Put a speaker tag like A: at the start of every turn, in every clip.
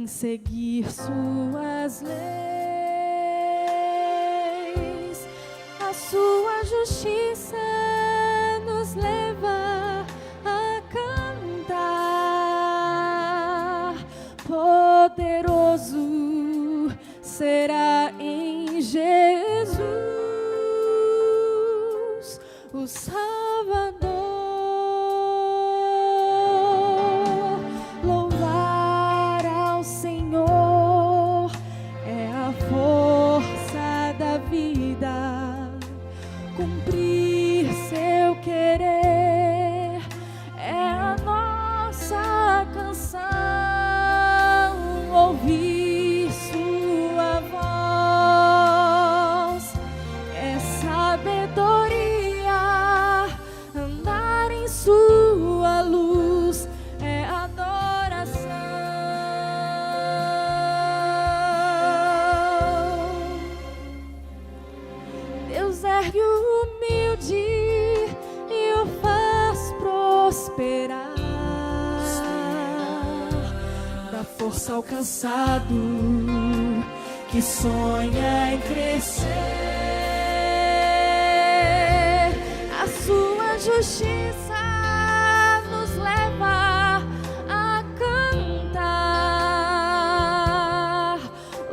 A: em seguir suas leis, a sua justiça nos leva a cantar. Poderoso será em Jesus o Salvador. Louvar ao Senhor é a força da vida. Cumprir seu querer é a nossa canção. Ouvir sua voz é sabedoria. Andar em sua luz é adoração. Deus ergue o humilde e o faz prosperar. Dá força ao cansado que sonha em crescer. A sua justiça nos leva a cantar.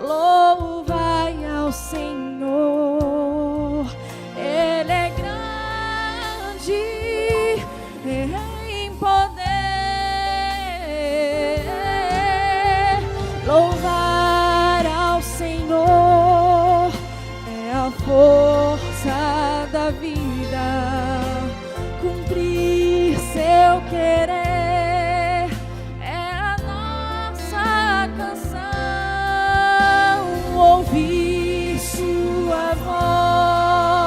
A: Louvai ao Senhor, Ele é grande em poder. Louvar ao Senhor é a força da vida. Cumprir seu querer é a nossa canção. Ouvir sua voz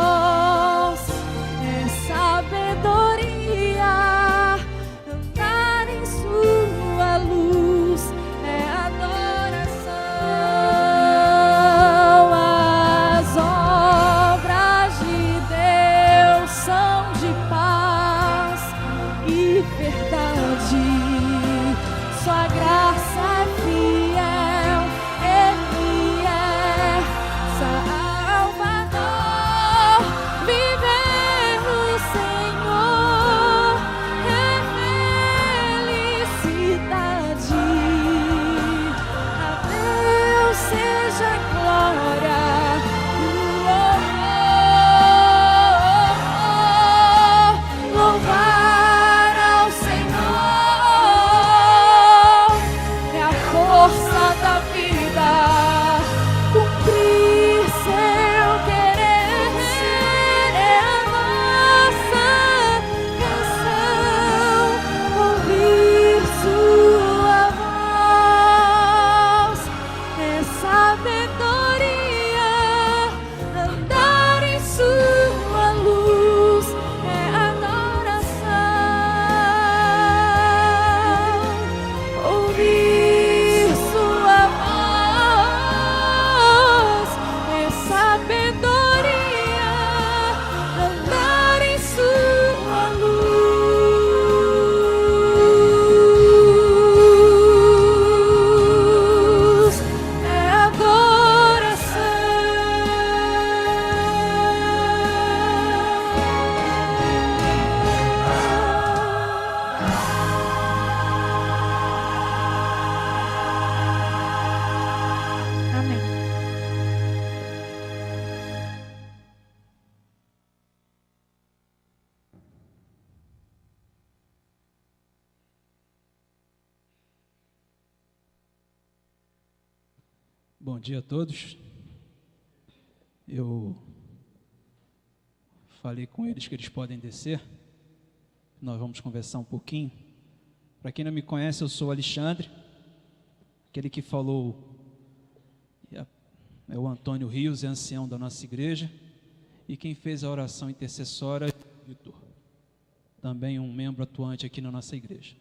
A: é sabedoria. Andar em sua luz é adoração. As obras de Deus são de paz e verdade. Sua graça é fiel, Ele é Salvador. Viver no Senhor é felicidade. A Deus seja a glória. Louvar ao Senhor é a força da vida. Cumprir seu querer é a nossa canção. Ouvir sua voz é sabedoria. Andar em sua luz é adoração. Ouvir sua voz é sabedoria. Andar em sua luz é adoração. Amém.
B: Bom dia a todos. Eu falei com eles que eles podem descer. Nós vamos conversar um pouquinho. Para quem não me conhece, eu sou o Alexandre. Aquele que falou é o Antônio Rios, é ancião da nossa igreja. E quem fez a oração intercessória é o Vitor, também um membro atuante aqui na nossa igreja.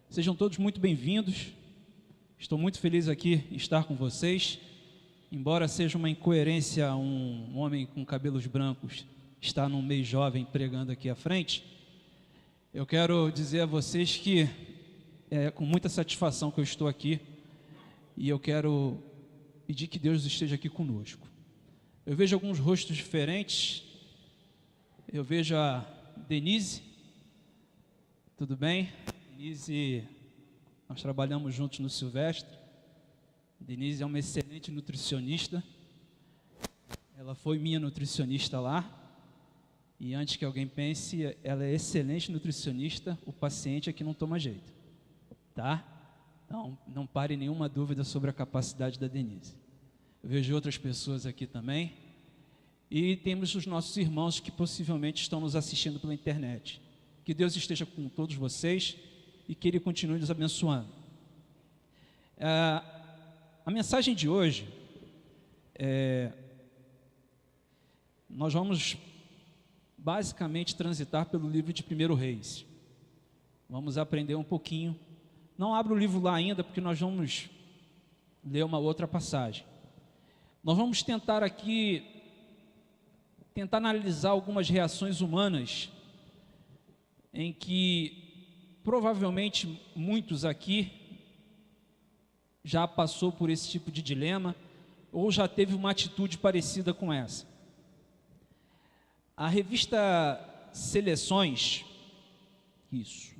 B: Sejam todos muito bem-vindos. Estou muito feliz aqui em estar com vocês. Embora seja uma incoerência um homem com cabelos brancos estar num mês jovem pregando aqui à frente, eu quero dizer a vocês que é com muita satisfação que eu estou aqui e eu quero pedir que Deus esteja aqui conosco. Eu vejo alguns rostos diferentes. Eu vejo a Denise. Tudo bem? Denise, nós trabalhamos juntos no Silvestre. Denise é uma excelente nutricionista. Ela foi minha nutricionista lá. E antes que alguém pense, ela é excelente nutricionista. O paciente é que não toma jeito, tá? Então, não pare nenhuma dúvida sobre a capacidade da Denise. Eu vejo outras pessoas aqui também. E temos os nossos irmãos que possivelmente estão nos assistindo pela internet. Que Deus esteja com todos vocês e que Ele continue nos abençoando. A mensagem de hoje nós vamos basicamente transitar pelo livro de 1 Reis. Vamos aprender um pouquinho. Não abra o livro lá ainda, porque nós vamos ler uma outra passagem. Nós vamos tentar analisar algumas reações humanas em que provavelmente muitos aqui já passou por esse tipo de dilema ou já teve uma atitude parecida com essa. A revista Seleções,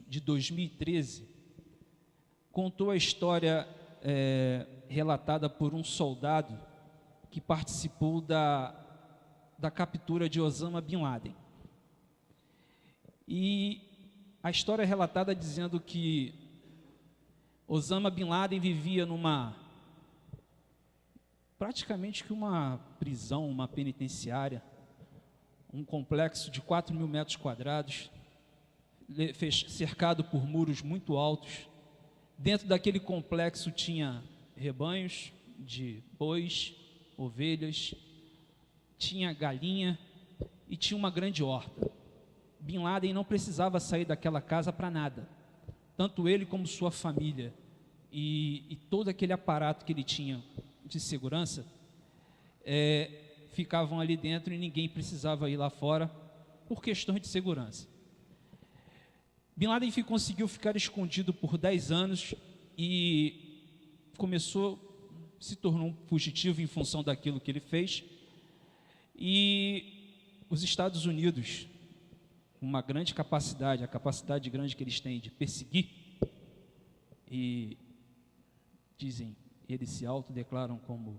B: de 2013, contou a história relatada por um soldado que participou da captura de Osama Bin Laden. E a história é relatada dizendo que Osama Bin Laden vivia praticamente que uma prisão, uma penitenciária, um complexo de 4.000 metros quadrados, cercado por muros muito altos. Dentro daquele complexo tinha rebanhos de bois, ovelhas, tinha galinha e tinha uma grande horta. Bin Laden não precisava sair daquela casa para nada. Tanto ele como sua família e todo aquele aparato que ele tinha de segurança ficavam ali dentro e ninguém precisava ir lá fora por questões de segurança. Bin Laden conseguiu ficar escondido por 10 anos e se tornou um fugitivo em função daquilo que ele fez. E os Estados Unidos, uma grande capacidade, a capacidade grande que eles têm de perseguir, e eles se autodeclaram como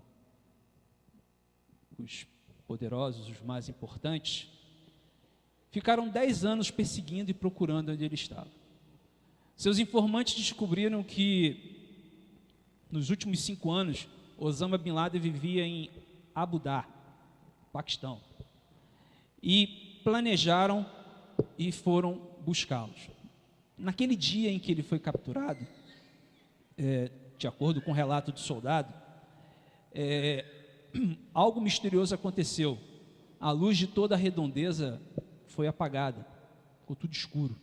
B: os poderosos, os mais importantes, ficaram 10 anos perseguindo e procurando onde ele estava. Seus informantes descobriram que, nos últimos 5 anos, Osama Bin Laden vivia em Abu Dhabi, Paquistão, e planejaram e foram buscá-los. Naquele dia em que ele foi capturado, de acordo com o relato do soldado, algo misterioso aconteceu. A luz de toda a redondeza foi apagada, ficou tudo escuro.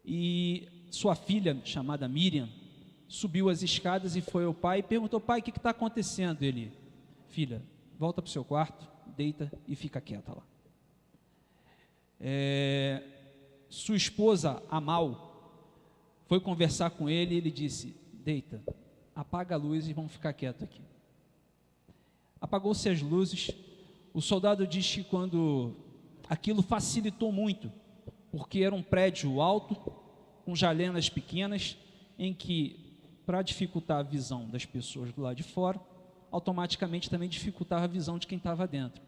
B: E sua filha, chamada Miriam, subiu as escadas e foi ao pai e perguntou: pai, o que está acontecendo? Ele: filha, volta para o seu quarto, deita e fica quieta lá. Sua esposa, Amal, foi conversar com ele e ele disse: deita, apaga a luz e vamos ficar quietos aqui. Apagou-se as luzes. O soldado diz que quando aquilo facilitou muito, porque era um prédio alto, com janelas pequenas, em que, para dificultar a visão das pessoas do lado de fora, automaticamente também dificultava a visão de quem estava dentro.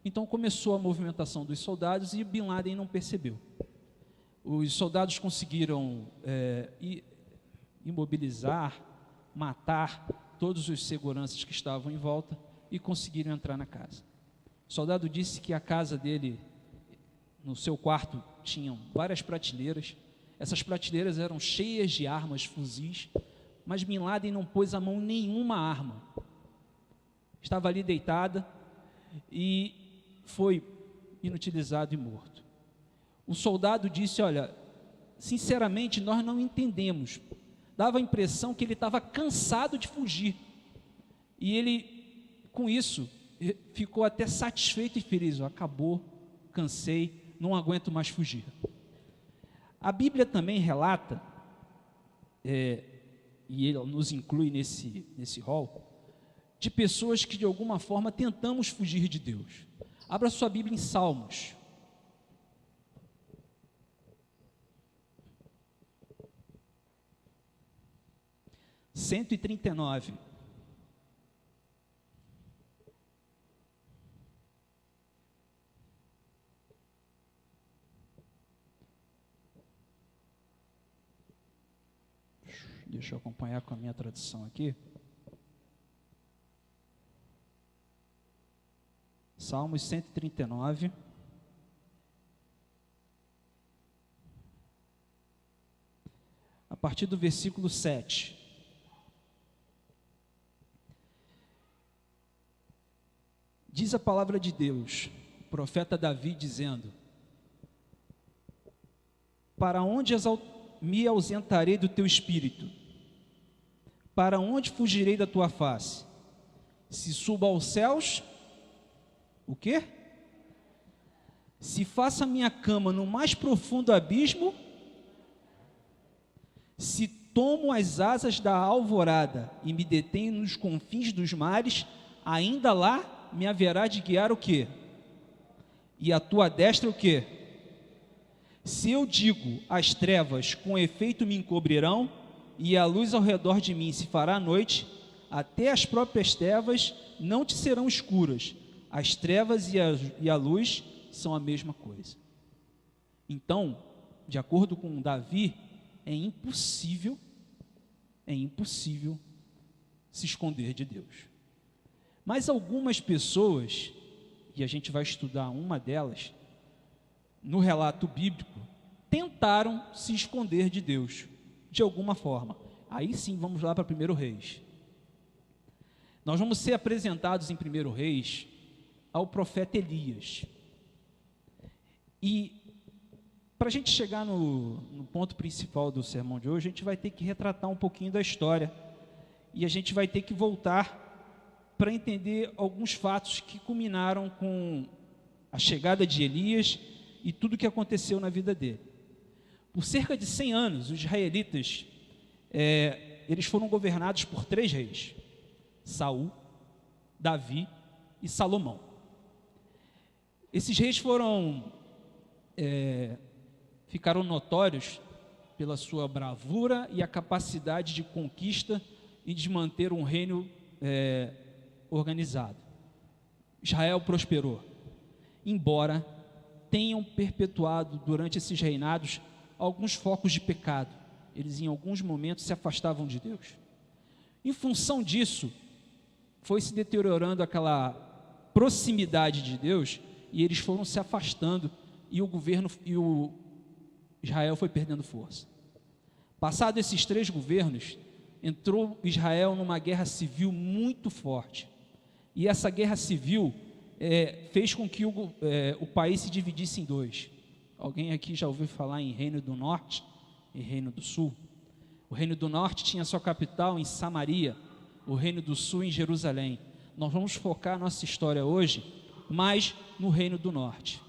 B: Então começou a movimentação dos soldados e Bin Laden não percebeu. Os soldados conseguiram imobilizar, matar todos os seguranças que estavam em volta e conseguiram entrar na casa. O soldado disse que a casa dele, no seu quarto, tinham várias prateleiras. Essas prateleiras eram cheias de armas, fuzis, mas Bin Laden não pôs a mão em nenhuma arma. Estava ali deitada e foi inutilizado e morto. O soldado disse: olha, sinceramente nós não entendemos. Dava a impressão que ele estava cansado de fugir. E ele, com isso, ficou até satisfeito e feliz. Acabou, cansei, não aguento mais fugir. A Bíblia também relata e ele nos inclui nesse rol, de pessoas que de alguma forma tentamos fugir de Deus. Abra sua Bíblia em Salmos. Cento e 39. Deixa eu acompanhar com a minha tradução aqui. Salmos 139. A partir do versículo 7. Diz a palavra de Deus, o profeta Davi dizendo: para onde me ausentarei do teu espírito? Para onde fugirei da tua face? Se suba aos céus, o quê? Se faça minha cama no mais profundo abismo, se tomo as asas da alvorada e me detenho nos confins dos mares, ainda lá me haverá de guiar o quê? E a tua destra o quê? Se eu digo, as trevas com efeito me encobrirão, e a luz ao redor de mim se fará noite, até as próprias trevas não te serão escuras. As trevas e a luz são a mesma coisa. Então, de acordo com Davi, é impossível se esconder de Deus. Mas algumas pessoas, e a gente vai estudar uma delas, no relato bíblico, tentaram se esconder de Deus, de alguma forma. Aí sim, vamos lá para 1 Reis. Nós vamos ser apresentados em 1 Reis ao profeta Elias. E para a gente chegar no ponto principal do sermão de hoje, a gente vai ter que retratar um pouquinho da história. E a gente vai ter que voltar para entender alguns fatos que culminaram com a chegada de Elias e tudo o que aconteceu na vida dele. Por cerca de 100 anos, os israelitas, eles foram governados por 3 reis: Saul, Davi e Salomão. Esses reis ficaram notórios pela sua bravura e a capacidade de conquista e de manter um reino organizado. Israel prosperou, embora tenham perpetuado durante esses reinados alguns focos de pecado. Eles em alguns momentos se afastavam de Deus. Em função disso, foi se deteriorando aquela proximidade de Deus e eles foram se afastando e o Israel foi perdendo força. Passado esses 3 governos, entrou Israel numa guerra civil muito forte. E essa guerra civil fez com que o país se dividisse em 2. Alguém aqui já ouviu falar em Reino do Norte e Reino do Sul? O Reino do Norte tinha sua capital em Samaria, o Reino do Sul em Jerusalém. Nós vamos focar a nossa história hoje mais no Reino do Norte.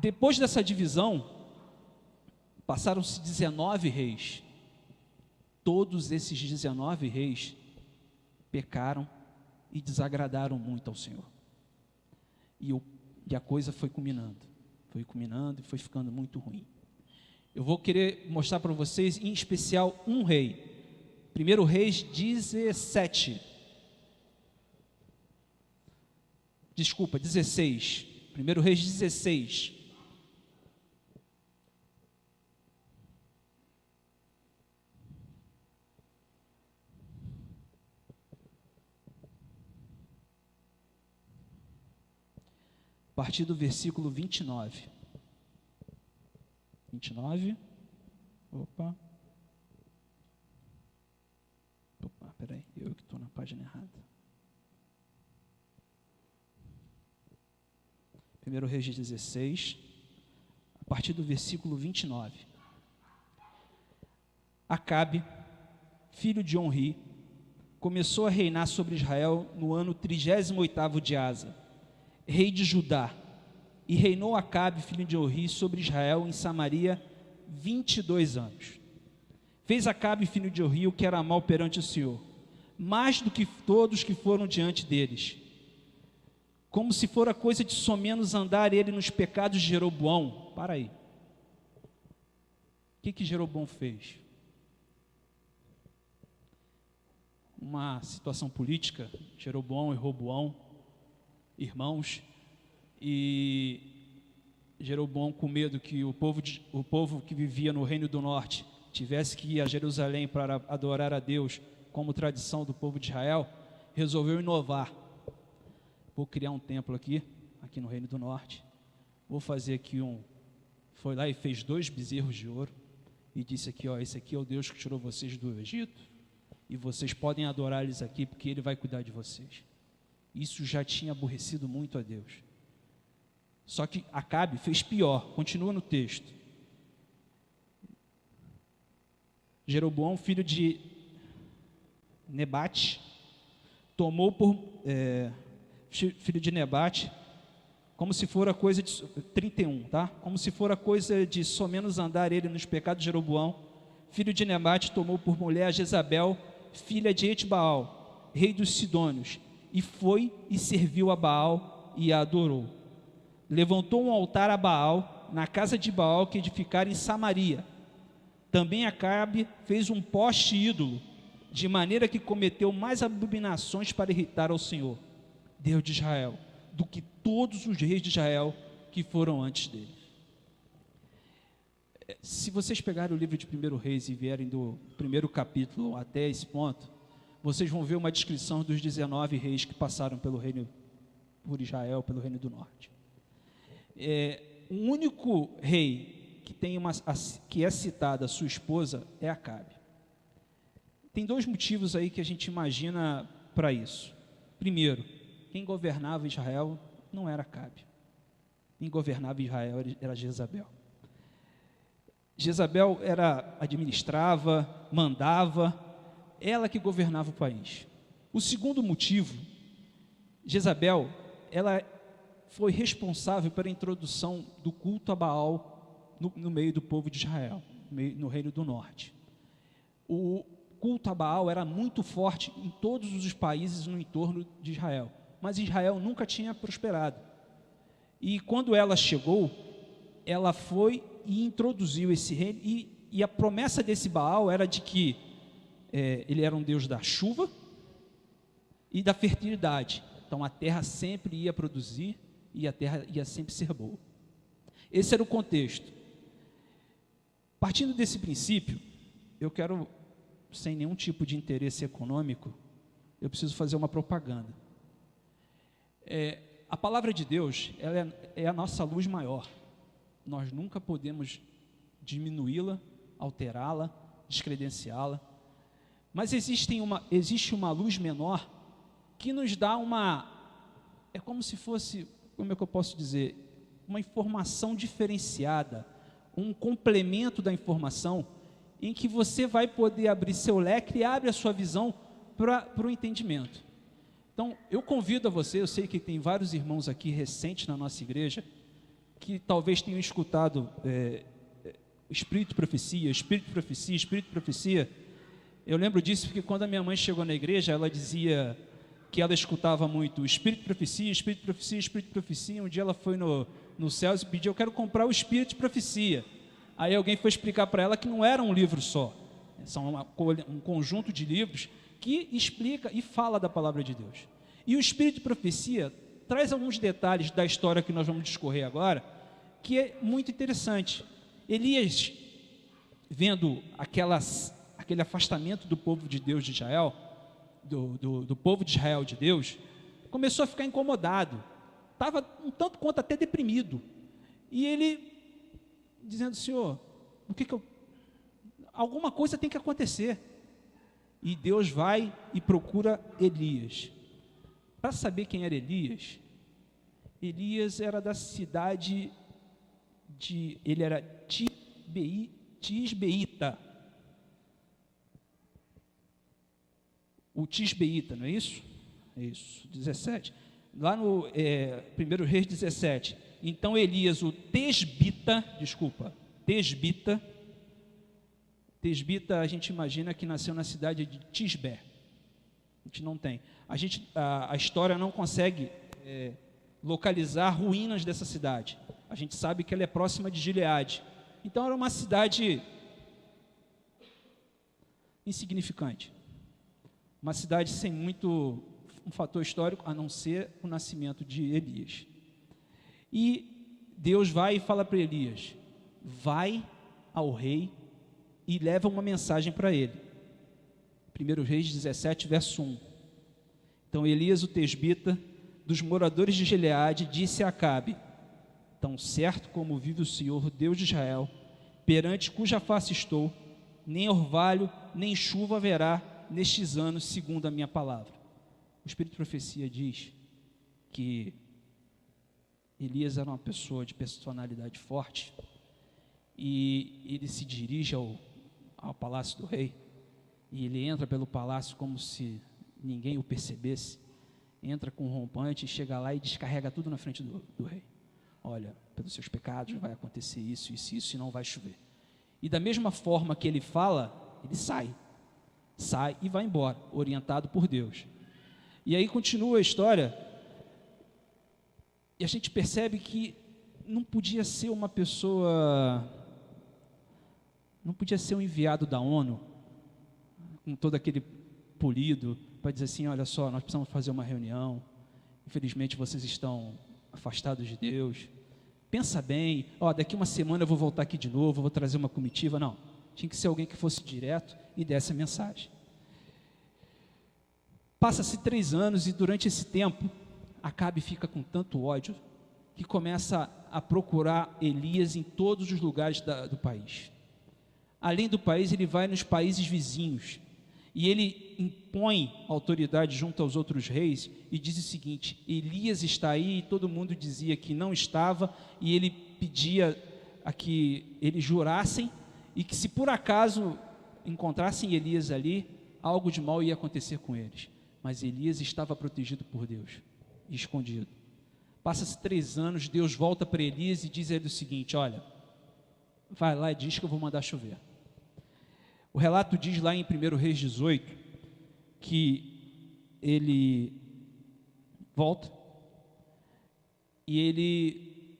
B: Depois dessa divisão, passaram-se 19 reis. Todos esses 19 reis pecaram e desagradaram muito ao Senhor. E a coisa foi culminando e foi ficando muito ruim. Eu vou querer mostrar para vocês, em especial, um rei. 1 Reis 17. Desculpa, 16. 1 Reis 16. A partir do versículo 29. 29. Opa, peraí, eu que estou na página errada. 1 Reis 16, a partir do versículo 29. Acabe, filho de Onri, começou a reinar sobre Israel no ano 38º de Asa, rei de Judá, e reinou Acabe, filho de Onri, sobre Israel em Samaria 22 anos. Fez Acabe, filho de Urias, o que era mal perante o Senhor, mais do que todos que foram diante deles, como se fora coisa de somenos andar ele nos pecados de Jeroboão. Para aí. O que Jeroboão fez? Uma situação política, Jeroboão e Roboão, irmãos, e Jeroboão com medo que o povo que vivia no reino do norte tivesse que ir a Jerusalém para adorar a Deus, como tradição do povo de Israel, resolveu inovar. Vou criar um templo aqui no reino do norte, vou fazer aqui foi lá e fez 2 bezerros de ouro, e disse aqui, ó, esse aqui é o Deus que tirou vocês do Egito, e vocês podem adorar eles aqui, porque Ele vai cuidar de vocês. Isso já tinha aborrecido muito a Deus. Só que Acabe fez pior, continua no texto. Jeroboão, filho de Nebate, tomou filho de Nebate, como se for a coisa de 31, tá? Como se for a coisa de somenos andar ele nos pecados de Jeroboão, filho de Nebate, tomou por mulher a Jezabel, filha de Etbaal, rei dos Sidônios, e foi e serviu a Baal e a adorou. Levantou um altar a Baal na casa de Baal que edificara em Samaria. Também Acabe fez um poste ídolo, de maneira que cometeu mais abominações para irritar ao Senhor, Deus de Israel, do que todos os reis de Israel que foram antes dele. Se vocês pegarem o livro de 1 Reis e vierem do 1º capítulo até esse ponto, vocês vão ver uma descrição dos 19 reis que passaram pelo reino, por Israel, pelo reino do norte. O único rei que que é citada a sua esposa é Acabe. Tem 2 motivos aí que a gente imagina para isso. Primeiro, quem governava Israel não era Acabe. Quem governava Israel era Jezabel. Jezabel administrava, mandava, ela que governava o país. O segundo motivo, Jezabel, ela foi responsável pela introdução do culto a Baal no meio do povo de Israel, no reino do norte. O culto a Baal era muito forte em todos os países no entorno de Israel, mas Israel nunca tinha prosperado. E quando ela chegou, ela foi e introduziu esse reino, e a promessa desse Baal era de que ele era um Deus da chuva e da fertilidade. Então a terra sempre ia produzir e a terra ia sempre ser boa. Esse era o contexto. Partindo desse princípio, eu quero, sem nenhum tipo de interesse econômico, eu preciso fazer uma propaganda. A palavra de Deus, ela é a nossa luz maior. Nós nunca podemos diminuí-la, alterá-la, descredenciá-la. Mas existe uma luz menor que nos dá é como se fosse, como é que eu posso dizer, uma informação diferenciada, um complemento da informação, em que você vai poder abrir seu leque e abre a sua visão para o entendimento. Então, eu convido a você, eu sei que tem vários irmãos aqui recentes na nossa igreja, que talvez tenham escutado Espírito de Profecia, Espírito de Profecia, Espírito de Profecia. Eu lembro disso porque quando a minha mãe chegou na igreja, ela dizia que ela escutava muito Espírito de Profecia, Espírito de Profecia, Espírito de Profecia. Um dia ela foi no céu e pediu, eu quero comprar o Espírito de Profecia. Aí alguém foi explicar para ela que não era um livro só, são um conjunto de livros que explica e fala da palavra de Deus. E o Espírito de Profecia traz alguns detalhes da história que nós vamos discorrer agora, que é muito interessante. Elias, vendo aquele afastamento do povo de Deus de Israel, do povo de Israel de Deus, começou a ficar incomodado, estava um tanto quanto até deprimido, e ele dizendo, Senhor, alguma coisa tem que acontecer. E Deus vai e procura Elias. Para saber quem era Elias, Elias era da cidade ele era Tisbeíta. O Tisbeíta, não é isso? É isso, 17. Lá no 1 Reis 17. Então Elias, o Tesbita, Tesbita, a gente imagina que nasceu na cidade de Tisbé. A gente não tem. A história não consegue localizar ruínas dessa cidade. A gente sabe que ela é próxima de Gileade. Então era uma cidade insignificante. Uma cidade sem muito um fator histórico, a não ser o nascimento de Elias. E Deus vai e fala para Elias: vai ao rei e leva uma mensagem para ele. 1 Reis 17, verso 1. Então Elias, o tesbita, dos moradores de Gileade, disse a Acabe: tão certo como vive o Senhor, Deus de Israel, perante cuja face estou, nem orvalho, nem chuva haverá nestes anos, segundo a minha palavra. O Espírito de Profecia diz que Elias era uma pessoa de personalidade forte, e ele se dirige ao palácio do rei, e ele entra pelo palácio como se ninguém o percebesse, entra com um rompante, chega lá e descarrega tudo na frente do rei. Olha, pelos seus pecados vai acontecer isso, isso, isso, e não vai chover. E da mesma forma que ele fala, ele sai e vai embora, orientado por Deus. E aí continua a história, e a gente percebe que não podia ser uma pessoa, não podia ser um enviado da ONU, com todo aquele polido, para dizer assim: olha só, nós precisamos fazer uma reunião, infelizmente vocês estão afastados de Deus, pensa bem, daqui uma semana eu vou voltar aqui de novo, vou trazer uma comitiva. Não, tinha que ser alguém que fosse direto e desse a mensagem. Passa-se 3 anos e durante esse tempo, Acabe fica com tanto ódio que começa a procurar Elias em todos os lugares do país. Além do país, ele vai nos países vizinhos e ele impõe autoridade junto aos outros reis e diz o seguinte: Elias está aí, e todo mundo dizia que não estava, e ele pedia a que eles jurassem, e que se por acaso encontrassem Elias ali, algo de mal ia acontecer com eles. Mas Elias estava protegido por Deus, escondido. Passa-se 3 anos, Deus volta para Elias e diz a ele o seguinte: olha, vai lá e diz que eu vou mandar chover. O relato diz lá em 1 Reis 18, que ele volta e ele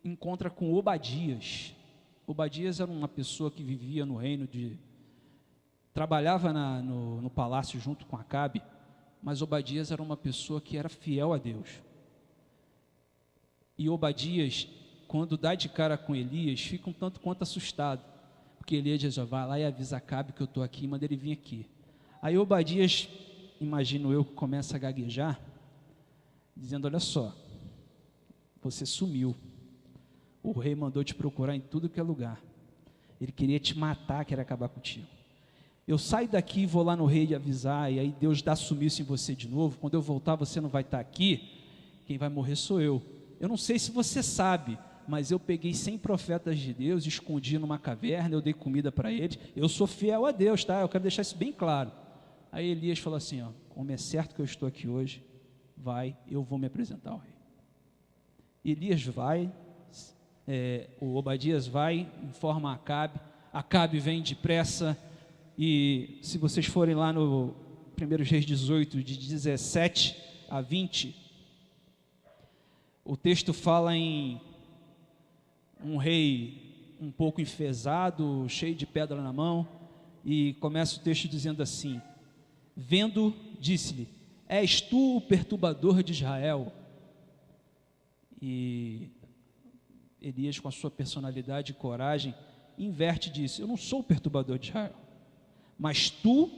B: encontra com Obadias. Obadias era uma pessoa que vivia no reino trabalhava no palácio junto com Acabe, mas Obadias era uma pessoa que era fiel a Deus. E Obadias, quando dá de cara com Elias, fica um tanto quanto assustado, porque Elias diz: vai lá e avisa Acabe que eu estou aqui, manda ele vir aqui. Aí Obadias, imagino eu, começa a gaguejar, dizendo: olha só, você sumiu, o rei mandou te procurar em tudo que é lugar, ele queria te matar, queria acabar contigo. Eu saio daqui e vou lá no rei e avisar, e aí Deus dá sumiço em você de novo. Quando eu voltar, você não vai estar aqui, quem vai morrer sou eu. Eu não sei se você sabe, mas eu peguei 100 profetas de Deus, escondi numa caverna, eu dei comida para eles, eu sou fiel a Deus, tá? Eu quero deixar isso bem claro. Aí Elias falou assim: como é certo que eu estou aqui hoje, vai, eu vou me apresentar ao rei. Elias vai, o Obadias vai, informa Acabe, Acabe vem depressa. E se vocês forem lá no 1 Reis 18, de 17 a 20, o texto fala em um rei um pouco enfesado, cheio de pedra na mão, e começa o texto dizendo assim: vendo, disse-lhe: és tu o perturbador de Israel? E Elias, com a sua personalidade e coragem, inverte e diz: eu não sou o perturbador de Israel, mas tu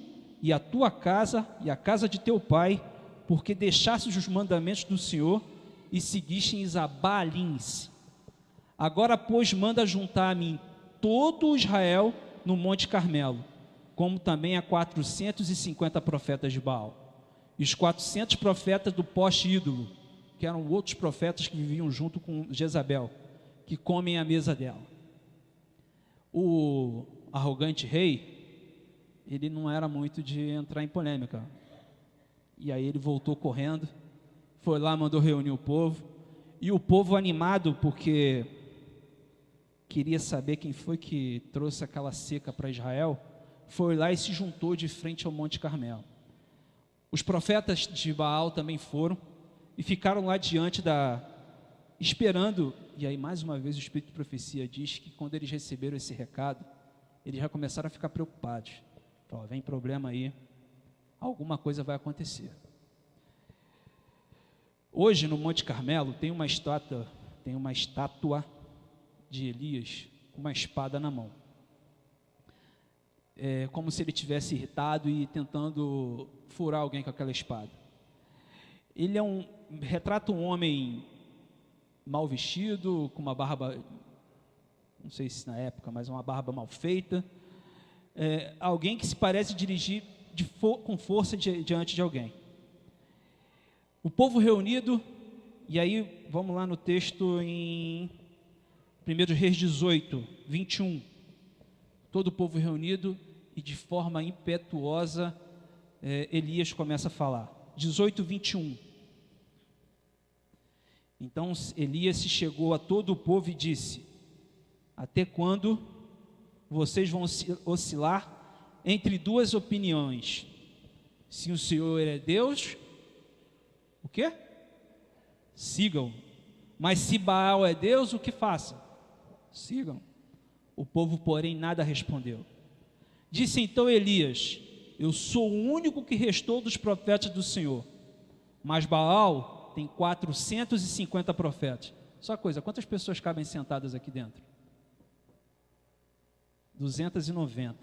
B: e a tua casa e a casa de teu pai, porque deixastes os mandamentos do Senhor e seguistes a Baalins. Agora, pois, manda juntar a mim todo o Israel no Monte Carmelo, como também a 450 profetas de Baal, e os 400 profetas do poste ídolo, que eram outros profetas que viviam junto com Jezabel, que comem à mesa dela. O arrogante rei, ele não era muito de entrar em polêmica, e aí ele voltou correndo, foi lá, mandou reunir o povo, e o povo animado, porque queria saber quem foi que trouxe aquela seca para Israel, foi lá e se juntou de frente ao Monte Carmelo. Os profetas de Baal também foram e ficaram lá diante esperando. E aí, mais uma vez, o Espírito de Profecia diz que quando eles receberam esse recado, eles já começaram a ficar preocupados. Falaram, vem problema aí, alguma coisa vai acontecer. Hoje, no Monte Carmelo, tem uma estátua de Elias com uma espada na mão. É como se ele tivesse irritado e tentando furar alguém com aquela espada. Ele retrata um homem mal vestido, com uma barba, não sei se na época, mas uma barba mal feita. Alguém que se parece dirigir com força diante de alguém. O povo reunido, e aí vamos lá no texto em 1 Reis 18, 21. Todo o povo reunido e de forma impetuosa, Elias começa a falar. 18, 21. Então Elias se chegou a todo o povo e disse: até quando vocês vão oscilar entre duas opiniões? Se o Senhor é Deus, o quê? Sigam. Mas se Baal é Deus, o que façam? Sigam. O povo, porém, nada respondeu. Disse então Elias: eu sou o único que restou dos profetas do Senhor, mas Baal tem 450 profetas. Só coisa, quantas pessoas cabem sentadas aqui dentro? 290.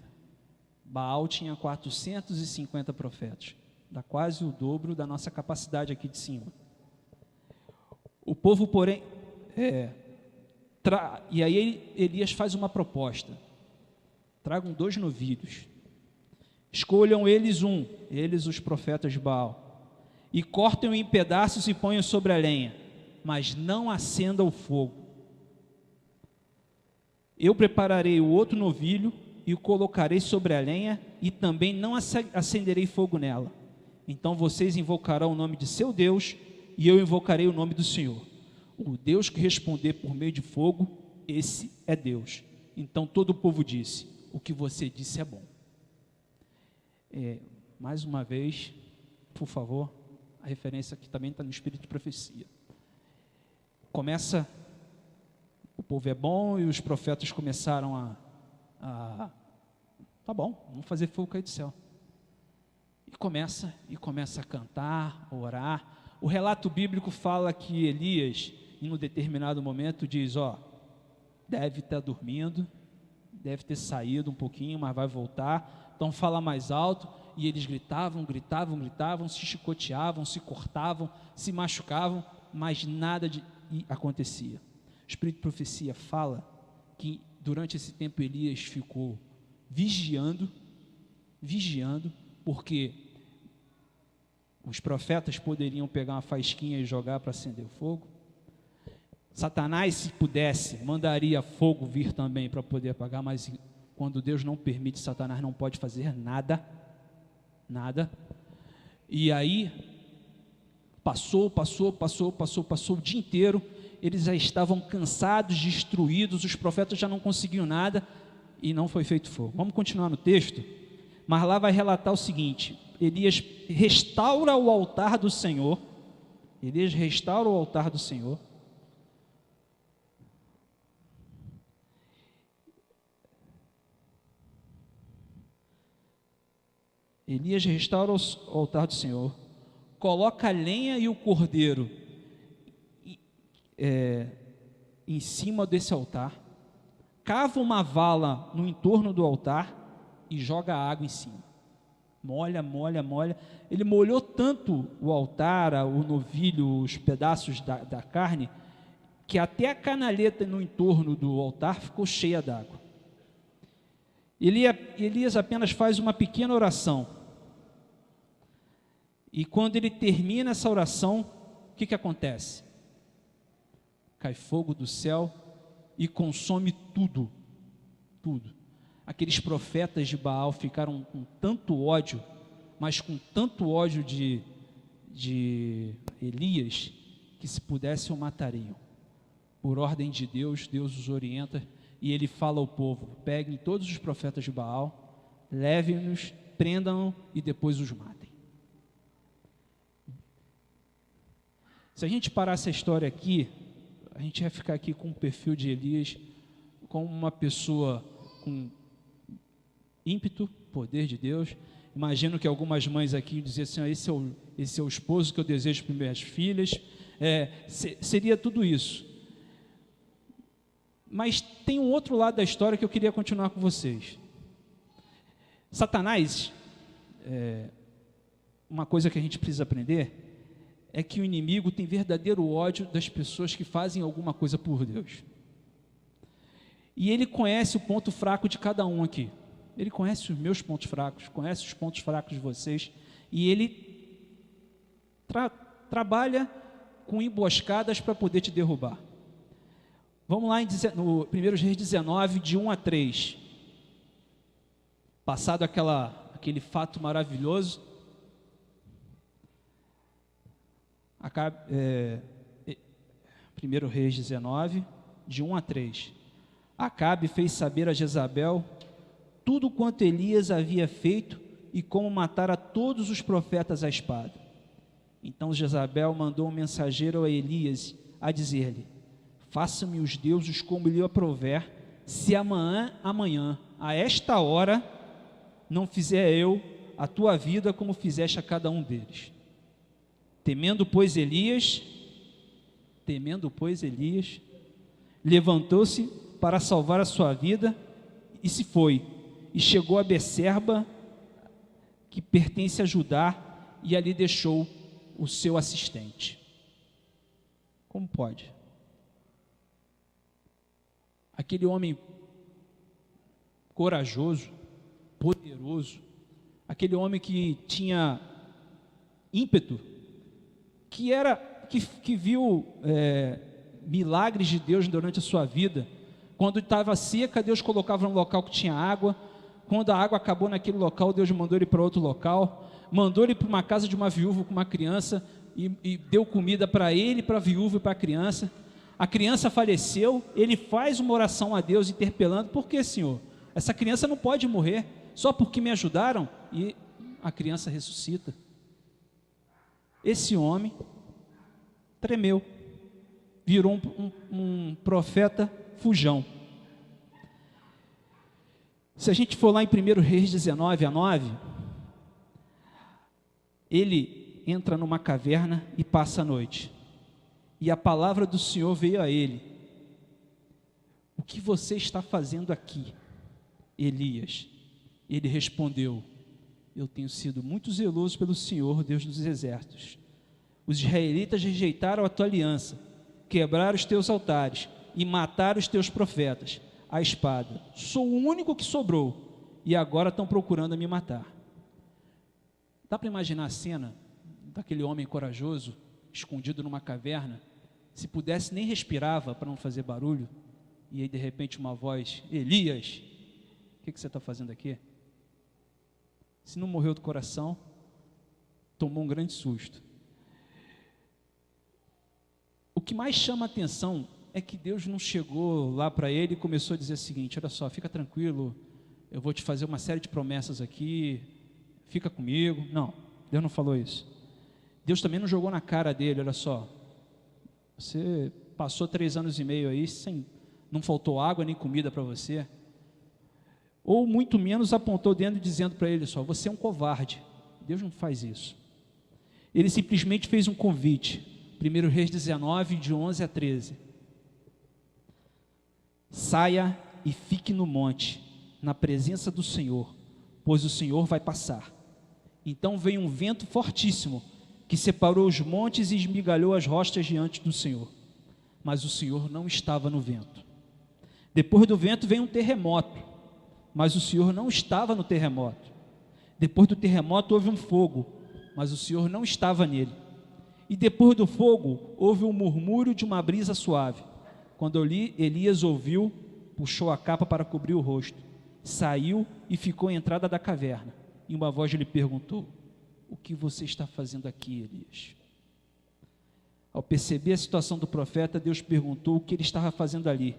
B: Baal tinha 450 profetas. Dá quase o dobro da nossa capacidade aqui de cima. O povo, porém, e aí Elias faz uma proposta: tragam 2 novilhos, escolham eles os profetas de Baal, e cortem-o em pedaços e ponham sobre a lenha, mas não acenda o fogo. Eu prepararei o outro novilho e o colocarei sobre a lenha, e também não acenderei fogo nela. Então vocês invocarão o nome de seu Deus, e eu invocarei o nome do Senhor. O Deus que responder por meio de fogo, esse é Deus. Então todo o povo disse: o que você disse é bom. Mais uma vez, por favor, a referência aqui também está no Espírito de Profecia. Começa, o povo é bom, e os profetas começaram tá bom, vamos fazer fogo cair do céu. E começa a cantar, a orar. O relato bíblico fala que Elias, em um determinado momento, diz: deve estar dormindo, deve ter saído um pouquinho, mas vai voltar. Então fala mais alto. E eles gritavam, se chicoteavam, se cortavam, se machucavam, mas nada acontecia. O Espírito de Profecia fala que durante esse tempo Elias ficou vigiando, porque os profetas poderiam pegar uma faísquinha e jogar para acender o fogo. Satanás, se pudesse, mandaria fogo vir também para poder apagar, mas quando Deus não permite, Satanás não pode fazer nada. E aí passou o dia inteiro. Eles já estavam cansados, destruídos, os profetas já não conseguiam nada e não foi feito fogo. Vamos continuar no texto, mas lá vai relatar o seguinte: Elias restaura o altar do Senhor. Elias restaura o altar do Senhor, coloca a lenha e o cordeiro em cima desse altar, cava uma vala no entorno do altar e joga água em cima. Molha. Ele molhou tanto o altar, o novilho, os pedaços da carne, que até a canaleta no entorno do altar ficou cheia d'água. Elias apenas faz uma pequena oração. E quando ele termina essa oração, o que acontece? Cai fogo do céu e consome tudo. Aqueles profetas de Baal ficaram com tanto ódio, mas com tanto ódio de Elias, que se pudesse o matariam. Por ordem de Deus, Deus os orienta e ele fala ao povo: peguem todos os profetas de Baal, levem-nos, prendam e depois os matem. Se a gente parar essa história aqui, a gente vai ficar aqui com o perfil de Elias como uma pessoa com ímpeto, poder de Deus. Imagino que algumas mães aqui diziam assim: esse é o esposo que eu desejo para minhas filhas. Seria tudo isso. Mas tem um outro lado da história que eu queria continuar com vocês. Satanás, uma coisa que a gente precisa aprender é que o inimigo tem verdadeiro ódio das pessoas que fazem alguma coisa por Deus. E ele conhece o ponto fraco de cada um aqui. Ele conhece os meus pontos fracos, conhece os pontos fracos de vocês, e ele trabalha com emboscadas para poder te derrubar. Vamos lá no 1 Reis 19, de 1 a 3. Passado aquele fato maravilhoso, 1 Reis 19, de 1 a 3. Acabe fez saber a Jezabel tudo quanto Elias havia feito e como matara todos os profetas à espada. Então Jezabel mandou um mensageiro a Elias a dizer-lhe: faça-me os deuses como lhe aprouver, se amanhã, a esta hora, não fizer eu a tua vida como fizeste a cada um deles. Temendo, pois, Elias, levantou-se para salvar a sua vida e se foi, e chegou a Becerba, que pertence a Judá, e ali deixou o seu assistente. Como pode? Aquele homem corajoso, poderoso, aquele homem que tinha ímpeto, que viu milagres de Deus durante a sua vida. Quando estava seca, Deus colocava num local que tinha água. Quando a água acabou naquele local, Deus mandou ele para outro local, mandou ele para uma casa de uma viúva com uma criança e deu comida para ele, para a viúva e para a criança. A criança faleceu, ele faz uma oração a Deus interpelando: por que, Senhor? Essa criança não pode morrer, só porque me ajudaram? E a criança ressuscita. Esse homem tremeu, virou um profeta fujão. Se a gente for lá em 1 Reis 19, a 9, ele entra numa caverna e passa a noite. E a palavra do Senhor veio a ele: o que você está fazendo aqui, Elias? Ele respondeu: eu tenho sido muito zeloso pelo Senhor, Deus dos exércitos. Os israelitas rejeitaram a tua aliança, quebraram os teus altares e mataram os teus profetas à espada. Sou o único que sobrou e agora estão procurando me matar. Dá para imaginar a cena daquele homem corajoso, escondido numa caverna? Se pudesse, nem respirava para não fazer barulho. E aí, de repente, uma voz: Elias, o que você está fazendo aqui? Se não morreu do coração, tomou um grande susto. O que mais chama a atenção é que Deus não chegou lá para ele e começou a dizer o seguinte: olha só, fica tranquilo, eu vou te fazer uma série de promessas aqui, fica comigo. Não, Deus não falou isso. Deus também não jogou na cara dele: olha só, você passou 3 anos e meio aí, não faltou água nem comida para você. Ou muito menos apontou dentro dizendo para ele só: você é um covarde. Deus não faz isso. Ele simplesmente fez um convite. 1 Reis 19, de 11 a 13. Saia e fique no monte, na presença do Senhor, pois o Senhor vai passar. Então veio um vento fortíssimo, que separou os montes e esmigalhou as rochas diante do Senhor. Mas o Senhor não estava no vento. Depois do vento veio um terremoto, mas o Senhor não estava no terremoto. Depois do terremoto houve um fogo, mas o Senhor não estava nele. E depois do fogo houve um murmúrio de uma brisa suave. Quando Elias ouviu, puxou a capa para cobrir o rosto, saiu e ficou à entrada da caverna. E uma voz lhe perguntou: o que você está fazendo aqui, Elias? Ao perceber a situação do profeta, Deus perguntou o que ele estava fazendo ali.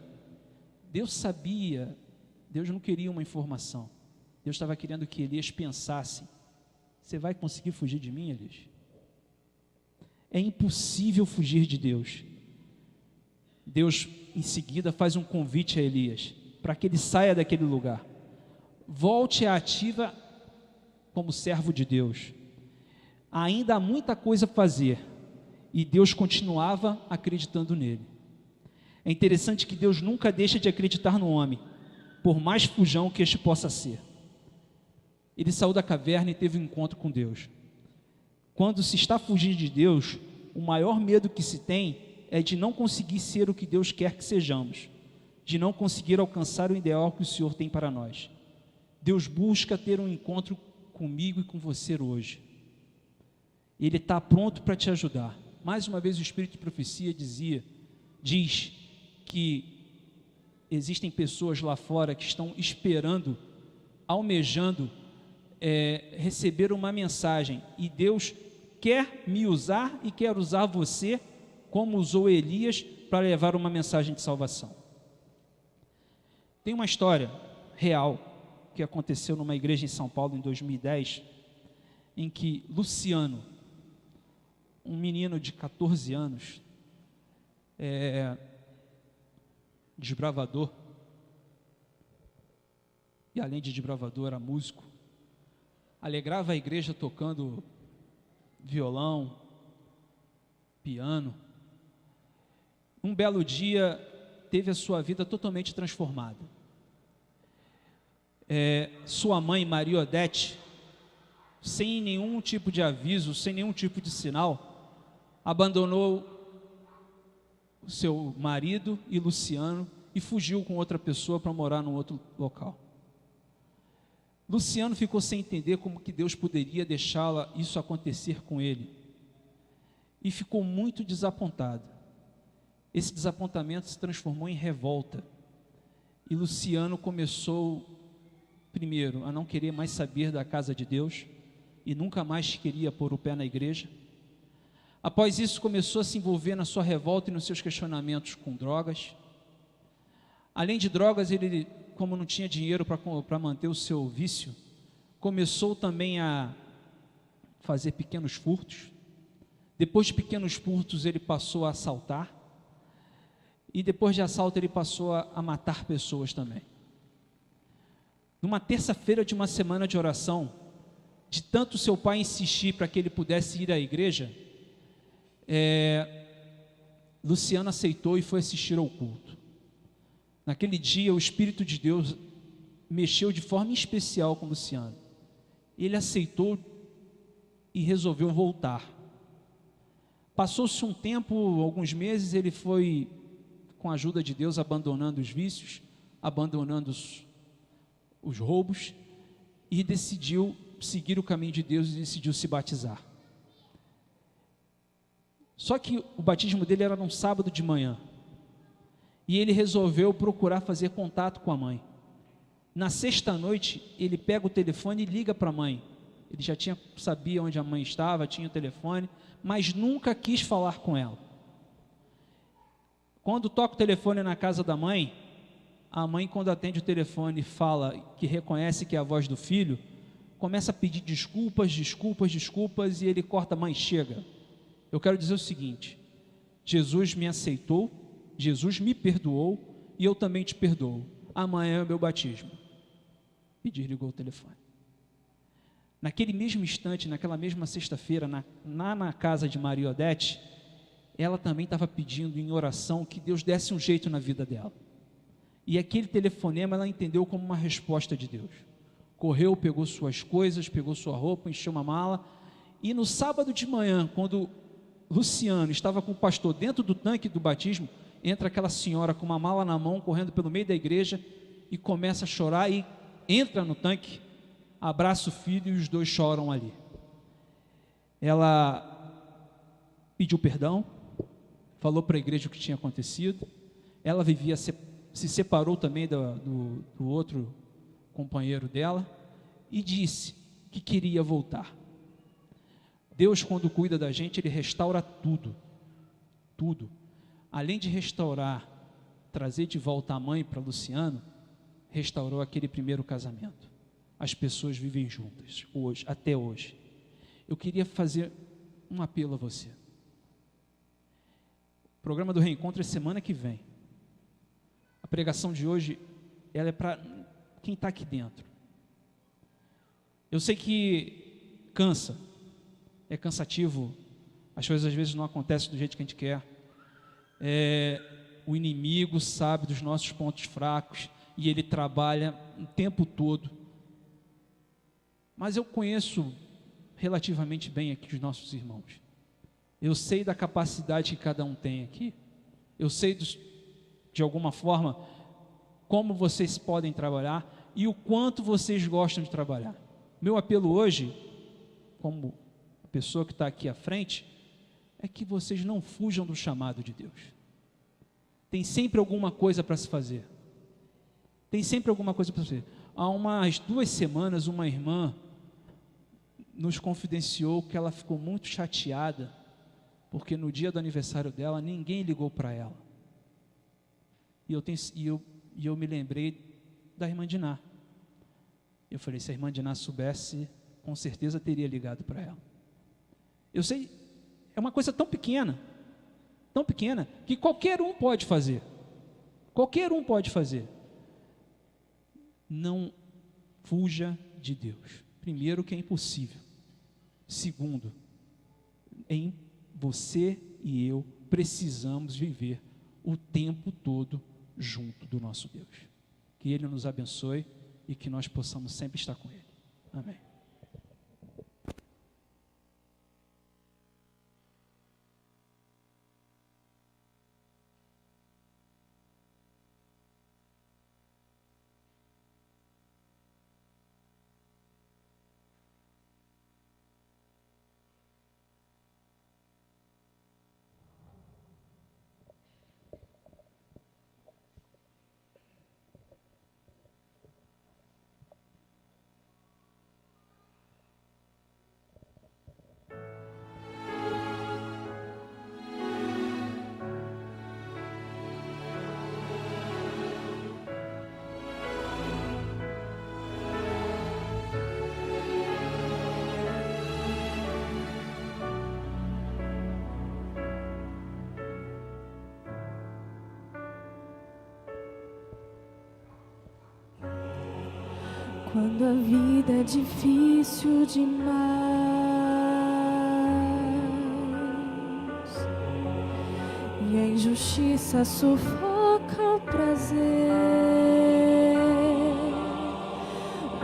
B: Deus sabia, Deus não queria uma informação. Deus estava querendo que Elias pensasse: você vai conseguir fugir de mim, Elias? É impossível fugir de Deus. Deus, em seguida, faz um convite a Elias, para que ele saia daquele lugar. Volte à ativa como servo de Deus. Ainda há muita coisa a fazer. E Deus continuava acreditando nele. É interessante que Deus nunca deixa de acreditar no homem, por mais fujão que este possa ser. Ele saiu da caverna e teve um encontro com Deus. Quando se está fugindo de Deus, o maior medo que se tem é de não conseguir ser o que Deus quer que sejamos, de não conseguir alcançar o ideal que o Senhor tem para nós. Deus busca ter um encontro comigo e com você hoje. Ele está pronto para te ajudar. Mais uma vez o Espírito de Profecia diz que existem pessoas lá fora que estão esperando, almejando receber uma mensagem, e Deus quer me usar e quer usar você como usou Elias para levar uma mensagem de salvação. Tem uma história real que aconteceu numa igreja em São Paulo em 2010, em que Luciano, um menino de 14 anos, desbravador, e além de desbravador era músico, alegrava a igreja tocando violão, piano. Um belo dia teve a sua vida totalmente transformada. Sua mãe, Maria Odete, sem nenhum tipo de aviso, sem nenhum tipo de sinal, abandonou o seu marido e Luciano e fugiu com outra pessoa para morar num outro local. Luciano ficou sem entender como que Deus poderia deixá-la isso acontecer com ele, e ficou muito desapontado. Esse desapontamento se transformou em revolta, e Luciano começou, primeiro, a não querer mais saber da casa de Deus, e nunca mais queria pôr o pé na igreja. Após isso, começou a se envolver na sua revolta e nos seus questionamentos com drogas. Além de drogas, ele, como não tinha dinheiro para manter o seu vício, começou também a fazer pequenos furtos. Depois de pequenos furtos, ele passou a assaltar, e depois de assalto ele passou a matar pessoas também. Numa terça-feira de uma semana de oração, de tanto seu pai insistir para que ele pudesse ir à igreja, Luciano aceitou e foi assistir ao culto. Naquele dia o Espírito de Deus mexeu de forma especial com Luciano. Ele aceitou e resolveu voltar. Passou-se um tempo, alguns meses, ele foi, com a ajuda de Deus, abandonando os vícios, abandonando os roubos, e decidiu seguir o caminho de Deus e decidiu se batizar. Só que o batismo dele era num sábado de manhã, e ele resolveu procurar fazer contato com a mãe. Na sexta-noite, ele pega o telefone e liga para a mãe. Ele já sabia onde a mãe estava, tinha o telefone, mas nunca quis falar com ela. Quando toca o telefone na casa da mãe, a mãe, quando atende o telefone, fala que reconhece que é a voz do filho, começa a pedir desculpas, e ele corta: mãe, chega. Eu quero dizer o seguinte: Jesus me aceitou, Jesus me perdoou, e eu também te perdoo. Amanhã é o meu batismo. E desligou o telefone. Naquele mesmo instante, naquela mesma sexta-feira, na casa de Maria Odete, ela também estava pedindo em oração que Deus desse um jeito na vida dela. E aquele telefonema ela entendeu como uma resposta de Deus. Correu, pegou suas coisas, pegou sua roupa, encheu uma mala, e no sábado de manhã, quando Luciano estava com o pastor dentro do tanque do batismo, entra aquela senhora com uma mala na mão, correndo pelo meio da igreja, e começa a chorar, e entra no tanque, abraça o filho, e os dois choram ali. Ela pediu perdão, falou para a igreja o que tinha acontecido. Ela se separou também do outro companheiro dela, e disse que queria voltar. Deus, quando cuida da gente, Ele restaura tudo. Além de restaurar trazer de volta a mãe para Luciano, restaurou aquele primeiro casamento. As pessoas vivem juntas, hoje, até hoje. Eu queria fazer um apelo a você. O programa do Reencontro é semana que vem. A pregação de hoje, ela é para quem está aqui dentro. Eu sei que cansa, é cansativo, as coisas às vezes não acontecem do jeito que a gente quer. O inimigo sabe dos nossos pontos fracos e ele trabalha o tempo todo. Mas eu conheço relativamente bem aqui os nossos irmãos. Eu sei da capacidade que cada um tem aqui. Eu sei de alguma forma como vocês podem trabalhar e o quanto vocês gostam de trabalhar. Meu apelo hoje, como pessoa que está aqui à frente, é que vocês não fujam do chamado de Deus. Tem sempre alguma coisa para se fazer. Tem sempre alguma coisa para se fazer. Há umas 2 semanas, uma irmã nos confidenciou que ela ficou muito chateada, porque no dia do aniversário dela, ninguém ligou para ela. E eu me lembrei da irmã Diná. Eu falei, se a irmã Diná soubesse, com certeza teria ligado para ela. Eu sei, é uma coisa tão pequena, que qualquer um pode fazer. Qualquer um pode fazer. Não fuja de Deus. Primeiro, que é impossível. Segundo, você e eu precisamos viver o tempo todo junto do nosso Deus. Que Ele nos abençoe e que nós possamos sempre estar com Ele. Amém.
A: Quando a vida é difícil demais e a injustiça sufoca o prazer,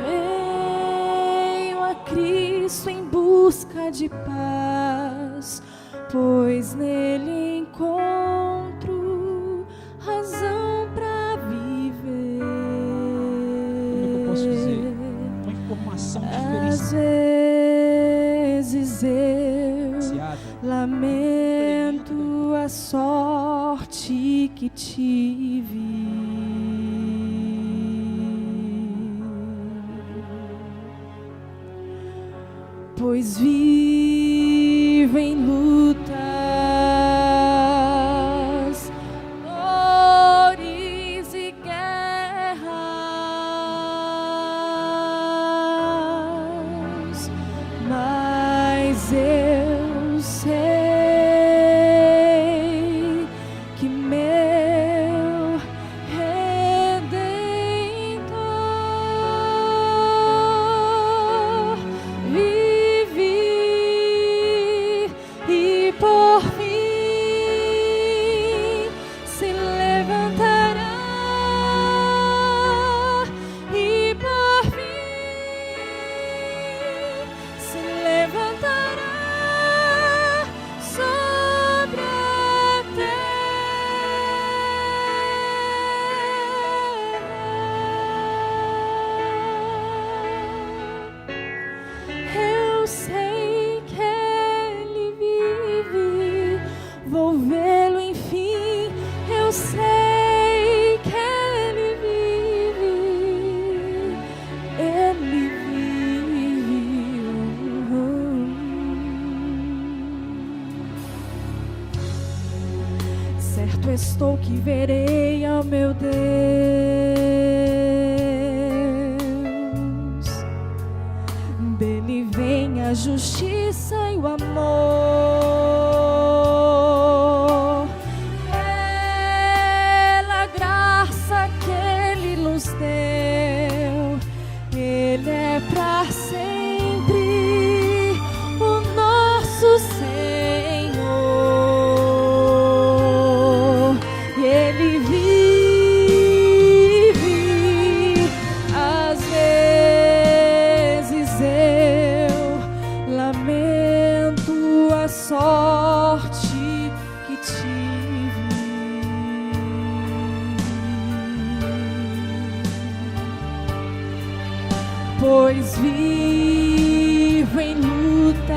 A: venho a Cristo em busca de paz, pois nele encontro razão para viver. Às vezes eu lamento a sorte que tive, pois vivo em lutas, dores e guerras, mas eu sei que meu Redentor vive e por fim se levantará e por fim se levantará. estou que verei ao meu Deus. Dele vem a justiça e o amor, pela graça que Ele nos deu. Ele é pra sempre o nosso Senhor. E Ele vive. Às vezes eu lamento a sorte que tive, pois vivo em lutas,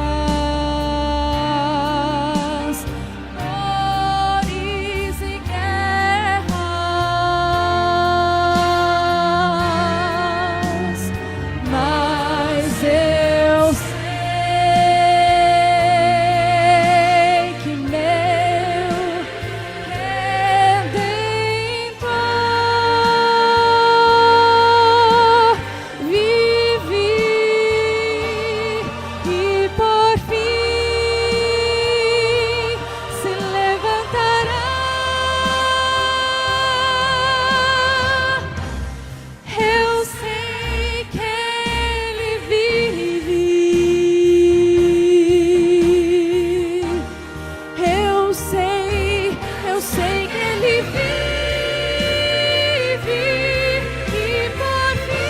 A: dores e guerras, mas eu sei que meu Redentor vive e por fim se levantará. Eu sei que Ele vive. Eu sei que Ele vive e por fim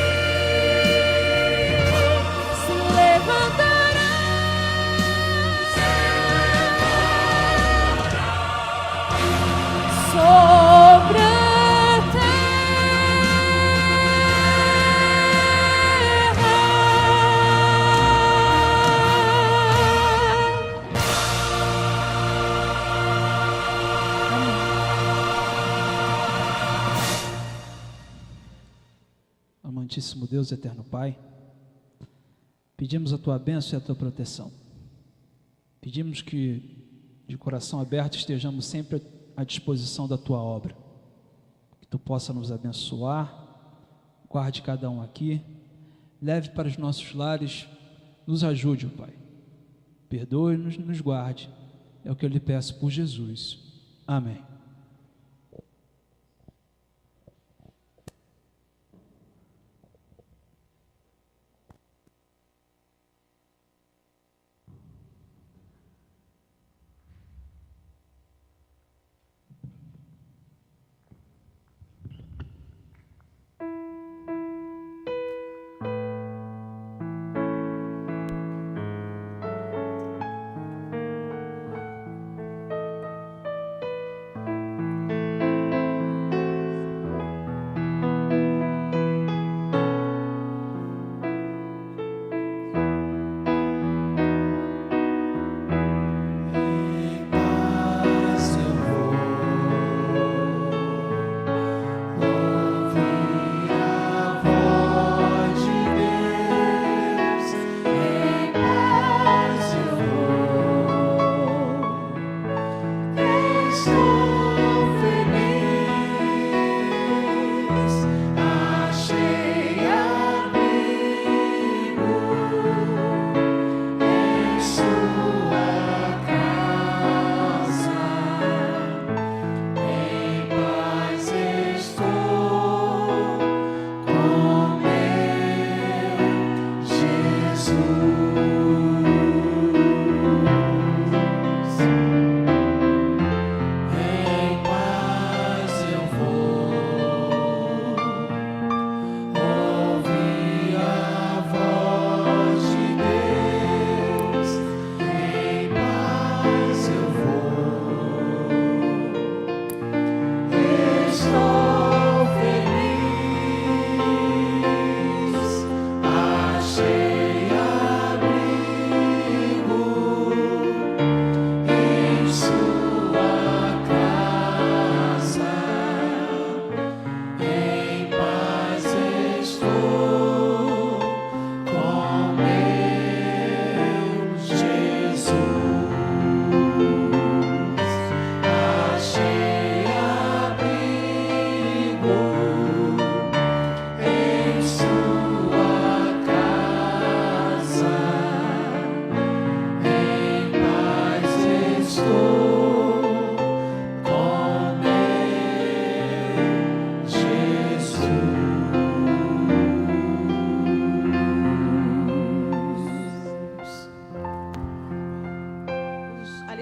A: se levantará sobre a
B: Amantíssimo Deus, eterno Pai, pedimos a Tua bênção e a Tua proteção. Pedimos que, de coração aberto, estejamos sempre à disposição da Tua obra. Que Tu possa nos abençoar, guarde cada um aqui, leve para os nossos lares, nos ajude, ó Pai. Perdoe-nos, nos guarde. É o que eu lhe peço por Jesus. Amém.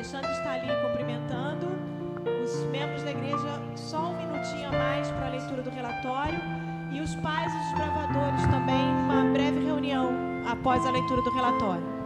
C: Alexandre está ali cumprimentando os membros da igreja, só um minutinho a mais para a leitura do relatório, e os pais e os desbravadores também, uma breve reunião após a leitura do relatório.